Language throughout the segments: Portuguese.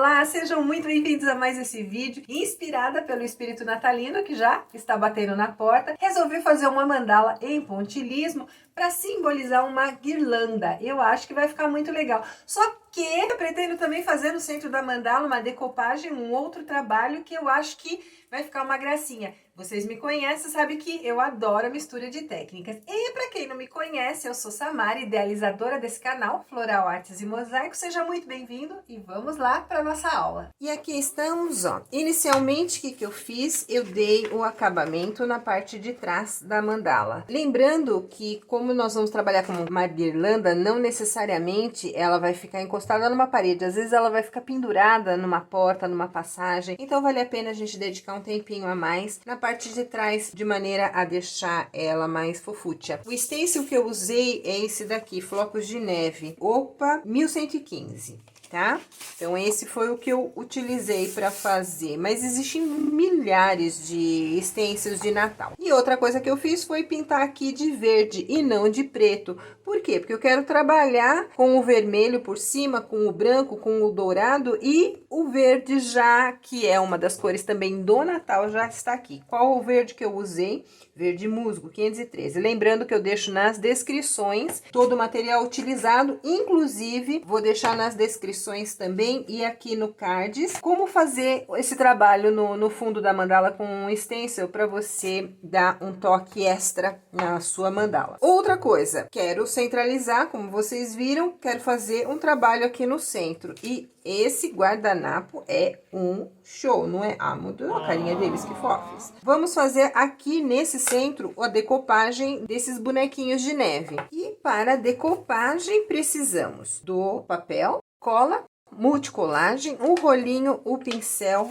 Olá, sejam muito bem-vindos a mais esse vídeo. Inspirada pelo espírito natalino que já está batendo na porta, resolvi fazer uma mandala em pontilhismo para simbolizar uma guirlanda. Eu acho que vai ficar muito legal. Só que eu pretendo também fazer no centro da mandala uma decopagem, um outro trabalho que eu acho que vai ficar uma gracinha. Vocês me conhecem, sabem que eu adoro a mistura de técnicas. E para quem não me conhece, eu sou Samara, idealizadora desse canal, Floral Artes e Mosaico. Seja muito bem-vindo e vamos lá para nossa aula. E aqui estamos, ó. Inicialmente, o que eu fiz? Eu dei o acabamento na parte de trás da mandala. Lembrando que, como nós vamos trabalhar com uma guirlanda, não necessariamente ela vai ficar encostada numa parede. Às vezes ela vai ficar pendurada numa porta, numa passagem. Então vale a pena a gente dedicar um tempinho a mais na parte de trás, de maneira a deixar ela mais fofúcia. O stencil que eu usei é esse daqui, Flocos de Neve, Opa 1115. Tá? Então esse foi o que eu utilizei para fazer, mas existem milhares de stencils de Natal. E outra coisa que eu fiz foi pintar aqui de verde e não de preto. Por quê? Porque eu quero trabalhar com o vermelho por cima, com o branco, com o dourado e o verde já, que é uma das cores também do Natal, já está aqui. Qual o verde que eu usei? Verde musgo, 513. Lembrando que eu deixo nas descrições todo o material utilizado, inclusive vou deixar nas descrições também e aqui no cards como fazer esse trabalho no fundo da mandala com um stencil para você dar um toque extra na sua mandala. Outra coisa, quero centralizar, como vocês viram, quero fazer um trabalho aqui no centro e esse guardanapo é um show, não é? Ah, mudou a carinha deles, que fofes. Vamos fazer aqui nesse centro a decopagem desses bonequinhos de neve. E para a decopagem precisamos do papel, cola, multicolagem, um rolinho, o pincel,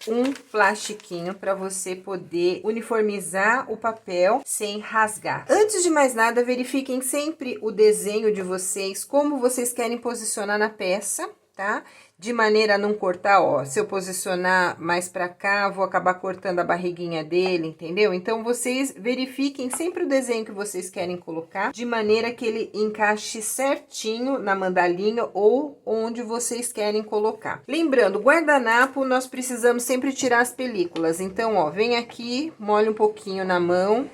um plastiquinho para você poder uniformizar o papel sem rasgar. Antes de mais nada, verifiquem sempre o desenho de vocês, como vocês querem posicionar na peça, tá? De maneira a não cortar, ó, se eu posicionar mais pra cá, vou acabar cortando a barriguinha dele, entendeu? Então, vocês verifiquem sempre o desenho que vocês querem colocar, de maneira que ele encaixe certinho na mandalinha ou onde vocês querem colocar. Lembrando, guardanapo, nós precisamos sempre tirar as películas. Então, ó, vem aqui, molha um pouquinho na mão,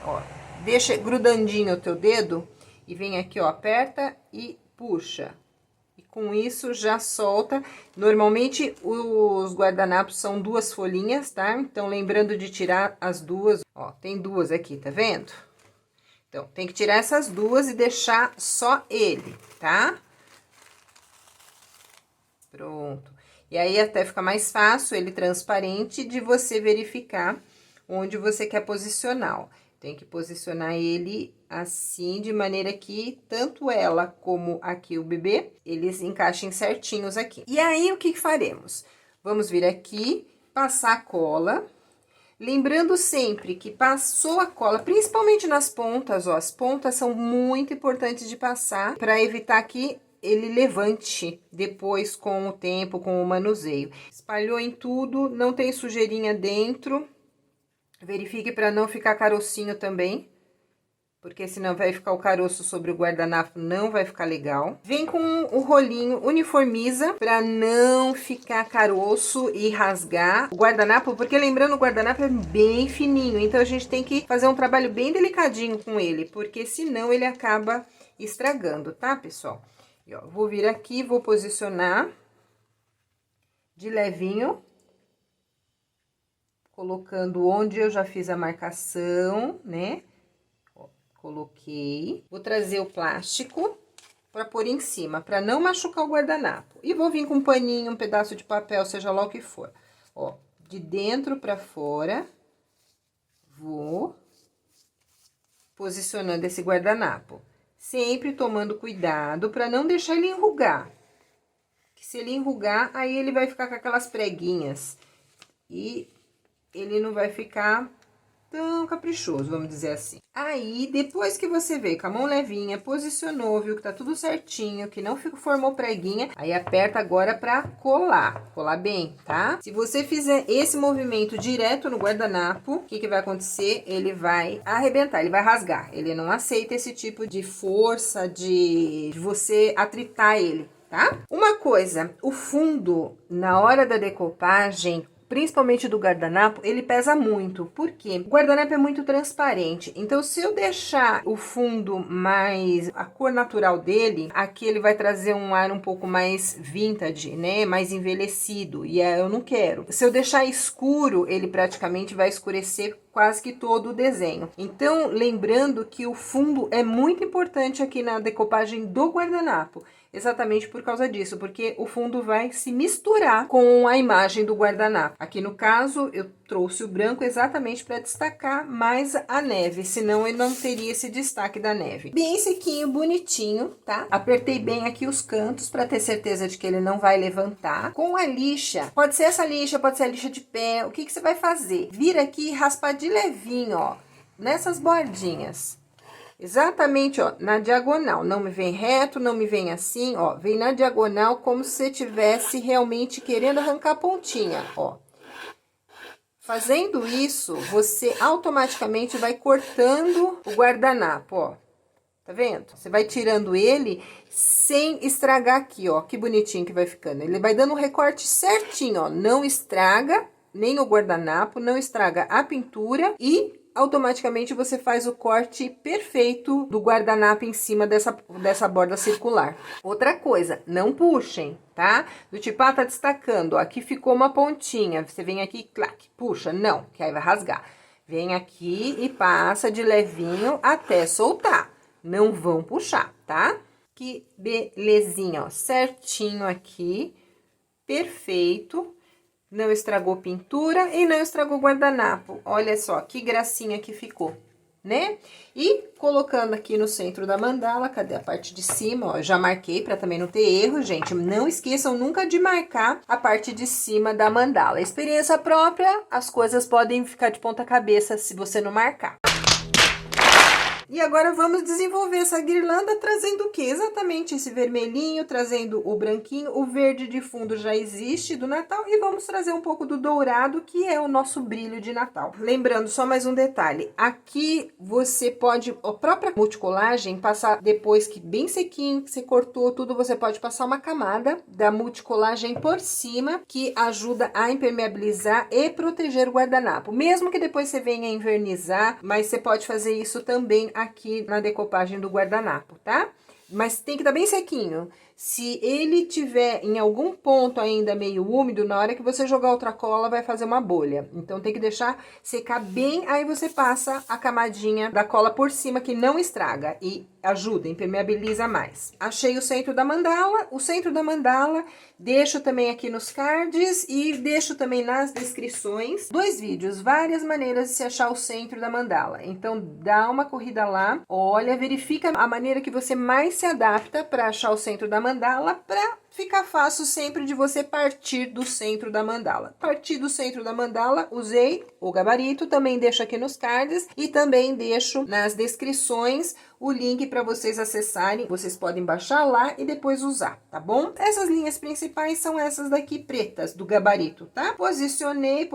ó, deixa grudandinho o teu dedo e vem aqui, ó, aperta e puxa. Com isso, já solta. Normalmente, os guardanapos são duas folhinhas, tá? Então, lembrando de tirar as duas. Ó, tem duas aqui, tá vendo? Então, tem que tirar essas duas e deixar só ele, tá? Pronto. E aí, até fica mais fácil, ele transparente, de você verificar onde você quer posicionar, ó. Tem que posicionar ele assim, de maneira que tanto ela como aqui o bebê, eles encaixem certinhos aqui. E aí, o que faremos? Vamos vir aqui, passar a cola. Lembrando sempre que passou a cola, principalmente nas pontas, ó. As pontas são muito importantes de passar para evitar que ele levante depois com o tempo, com o manuseio. Espalhou em tudo, não tem sujeirinha dentro. Verifique para não ficar carocinho também, porque senão vai ficar o caroço sobre o guardanapo, não vai ficar legal. Vem com o rolinho, uniformiza para não ficar caroço e rasgar o guardanapo, porque lembrando, o guardanapo é bem fininho, então a gente tem que fazer um trabalho bem delicadinho com ele, porque senão ele acaba estragando, tá, pessoal? E, ó, vou vir aqui, vou posicionar de levinho, colocando onde eu já fiz a marcação, né? Ó, coloquei. Vou trazer o plástico para pôr em cima, para não machucar o guardanapo. E vou vir com um paninho, um pedaço de papel, seja lá o que for. Ó, de dentro para fora, vou posicionando esse guardanapo. Sempre tomando cuidado para não deixar ele enrugar. Que se ele enrugar, aí ele vai ficar com aquelas preguinhas. E ele não vai ficar tão caprichoso, vamos dizer assim. Aí, depois que você veio com a mão levinha, posicionou, viu que tá tudo certinho, que não formou preguinha, aí aperta agora pra colar bem, tá? Se você fizer esse movimento direto no guardanapo, o que vai acontecer? Ele vai arrebentar, ele vai rasgar. Ele não aceita esse tipo de força, de você atritar ele. tá? Uma coisa, o fundo, na hora da decopagem, principalmente do guardanapo, ele pesa muito. Por quê? O guardanapo é muito transparente. Então, se eu deixar o fundo mais... a cor natural dele, aqui ele vai trazer um ar um pouco mais vintage, né? Mais envelhecido. E eu não quero. Se eu deixar escuro, ele praticamente vai escurecer quase que todo o desenho. Então, lembrando que o fundo é muito importante aqui na decopagem do guardanapo. Exatamente por causa disso, porque o fundo vai se misturar com a imagem do guardanapo. Aqui no caso, eu trouxe o branco exatamente para destacar mais a neve, senão ele não teria esse destaque da neve. Bem sequinho, bonitinho, tá? Apertei bem aqui os cantos para ter certeza de que ele não vai levantar. Com a lixa, pode ser essa lixa, pode ser a lixa de pé, o que que você vai fazer? Vira aqui e raspar de levinho, ó, nessas bordinhas. Exatamente, ó, na diagonal, não me vem reto, não me vem assim, ó, vem na diagonal como se você estivesse realmente querendo arrancar a pontinha, ó. Fazendo isso, você automaticamente vai cortando o guardanapo, ó, tá vendo? Você vai tirando ele sem estragar aqui, ó, que bonitinho que vai ficando. Ele vai dando um recorte certinho, ó, não estraga nem o guardanapo, não estraga a pintura e automaticamente você faz o corte perfeito do guardanapo em cima dessa borda circular. Outra coisa, não puxem, tá? Do tipo, tá destacando, ó, aqui ficou uma pontinha, você vem aqui, clac, puxa, não, que aí vai rasgar. Vem aqui e passa de levinho até soltar, não vão puxar, tá? Que belezinha, ó, certinho aqui, perfeito. Não estragou pintura e não estragou guardanapo. Olha só, que gracinha que ficou, né? E colocando aqui no centro da mandala, cadê a parte de cima? Ó, já marquei para também não ter erro, gente. Não esqueçam nunca de marcar a parte de cima da mandala. Experiência própria, as coisas podem ficar de ponta cabeça se você não marcar. E agora vamos desenvolver essa guirlanda trazendo o quê? Exatamente esse vermelhinho, trazendo o branquinho, o verde de fundo já existe do Natal e vamos trazer um pouco do dourado, que é o nosso brilho de Natal. Lembrando, só mais um detalhe, aqui você pode, a própria multicolagem, passar depois que bem sequinho, que você cortou tudo, você pode passar uma camada da multicolagem por cima, que ajuda a impermeabilizar e proteger o guardanapo. Mesmo que depois você venha invernizar, mas você pode fazer isso também aqui na decopagem do guardanapo, tá? Mas tem que estar bem sequinho. Se ele tiver em algum ponto ainda meio úmido, na hora que você jogar outra cola, vai fazer uma bolha. Então, tem que deixar secar bem, aí você passa a camadinha da cola por cima, que não estraga e ajuda, impermeabiliza mais. Achei o centro da mandala. O centro da mandala, deixo também aqui nos cards e deixo também nas descrições 2 vídeos, várias maneiras de se achar o centro da mandala. Então, dá uma corrida lá, olha, verifica a maneira que você mais se adapta para achar o centro da mandala, para ficar fácil sempre de você partir do centro da mandala. Partir do centro da mandala, usei o gabarito, também deixo aqui nos cards e também deixo nas descrições o link para vocês acessarem. Vocês podem baixar lá e depois usar, tá bom? Essas linhas principais são essas daqui pretas do gabarito, tá? Posicionei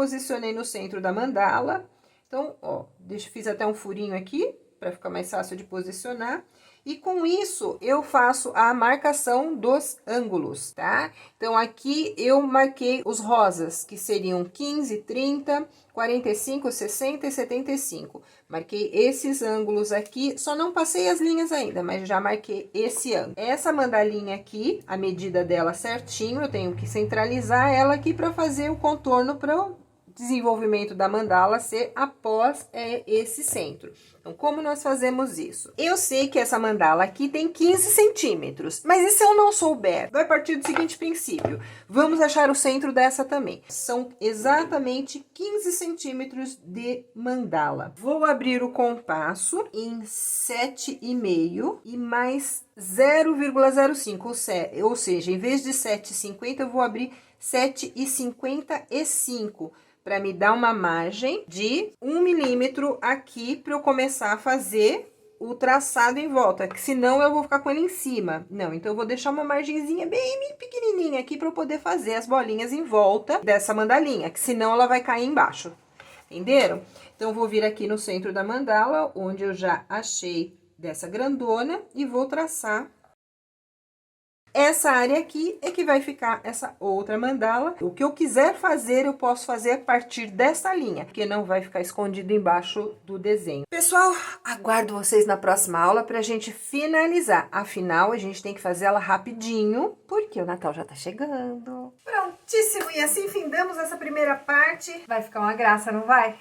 no centro da mandala. Então, ó, fiz até um furinho aqui para ficar mais fácil de posicionar. E com isso, eu faço a marcação dos ângulos, tá? Então, aqui eu marquei os rosas, que seriam 15, 30, 45, 60 e 75. Marquei esses ângulos aqui, só não passei as linhas ainda, mas já marquei esse ângulo. Essa mandalinha aqui, a medida dela certinho, eu tenho que centralizar ela aqui para fazer o contorno para o desenvolvimento da mandala ser após esse centro. Então, como nós fazemos isso? Eu sei que essa mandala aqui tem 15 centímetros, mas e se eu não souber? Vai partir do seguinte princípio. Vamos achar o centro dessa também. São exatamente 15 centímetros de mandala. Vou abrir o compasso em 7,5 e mais 0,05, ou seja, em vez de 7,50, eu vou abrir 7,55. Para me dar uma margem de 1 milímetro aqui para eu começar a fazer o traçado em volta, que senão eu vou ficar com ele em cima. Não, então eu vou deixar uma margenzinha bem pequenininha aqui para eu poder fazer as bolinhas em volta dessa mandalinha, que senão ela vai cair embaixo. Entenderam? Então, eu vou vir aqui no centro da mandala, onde eu já achei dessa grandona, e vou traçar essa área aqui é que vai ficar essa outra mandala. O que eu quiser fazer, eu posso fazer a partir dessa linha, porque não vai ficar escondido embaixo do desenho. Pessoal, aguardo vocês na próxima aula pra gente finalizar. Afinal, a gente tem que fazer ela rapidinho, porque o Natal já tá chegando. Prontíssimo! E assim findamos essa primeira parte. Vai ficar uma graça, não vai?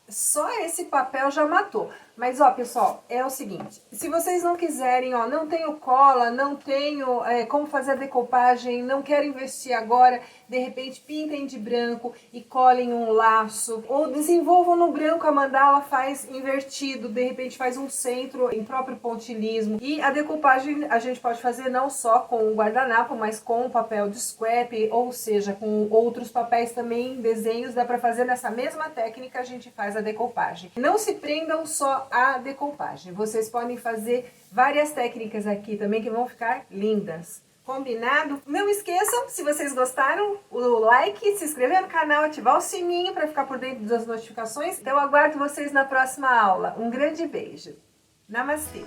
Só esse papel já matou. Mas, ó, pessoal, é o seguinte. Se vocês não quiserem, ó, não tenho cola, não tenho como fazer a decopagem, não quero investir agora, de repente pintem de branco e colhem um laço. Ou desenvolvam no branco a mandala, faz invertido, de repente faz um centro em próprio pontilismo. E a decopagem a gente pode fazer não só com o guardanapo, mas com o papel de scrap, ou seja, com outros papéis também, desenhos, dá pra fazer nessa mesma técnica, a gente faz a decopagem. Não se prendam só à decopagem, vocês podem fazer várias técnicas aqui também que vão ficar lindas. Combinado? Não esqueçam, se vocês gostaram, o like, se inscrever no canal, ativar o sininho para ficar por dentro das notificações. Então eu aguardo vocês na próxima aula. Um grande beijo. Namastê!